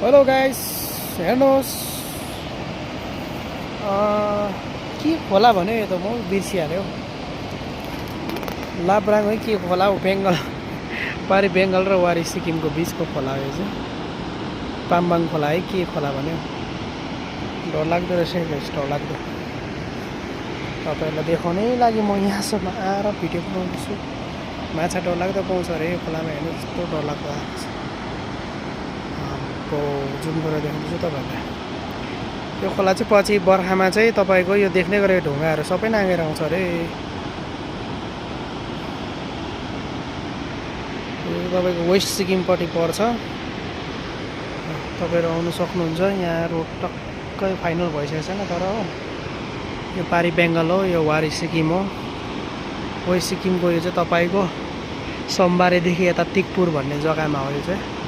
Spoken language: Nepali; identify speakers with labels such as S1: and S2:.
S1: हेलो गाइस, हेर्नुहोस् के खोला भन्यो यो त म बिर्सिहाल्यो। लाब्राङ है के खोला हो, बेङ्गल पारि बेङ्गल र वारी सिक्किमको बिचको खोला हो यो चाहिँ। पाम्बाङ खोला है के खोला भन्यो। डरलाग्दो रहेछ, डरलाग्दो। तपाईँहरूलाई देखाउनै लागि म यहाँसम्म आएर भिडियो बनाउँदैछु। माछा डरलाग्दो पाउँछ अरे यो खोलामा, हेर्नु यस्तो डरलाग्दो आएको छ। जुम गरेर देखाउँदैछु तपाईँहरूलाई। यो खोला चाहिँ पछि बर्खामा चाहिँ तपाईँको यो देख्ने गरेको ढुङ्गाहरू सबै नागेर आउँछ अरे। यो तपाईँको वेस्ट सिक्किमपट्टि पर्छ। तपाईँहरू आउनु सक्नुहुन्छ। यहाँ रोड टक्कै फाइनल भइसकेको छैन तर हो, यो पारि बेङ्गल हो, यो वारी सिक्किम हो। वेस्ट सिक्किमको यो चाहिँ तपाईँको सोमबारेदेखि यता तिकपुर भन्ने जग्गामा हो यो चाहिँ।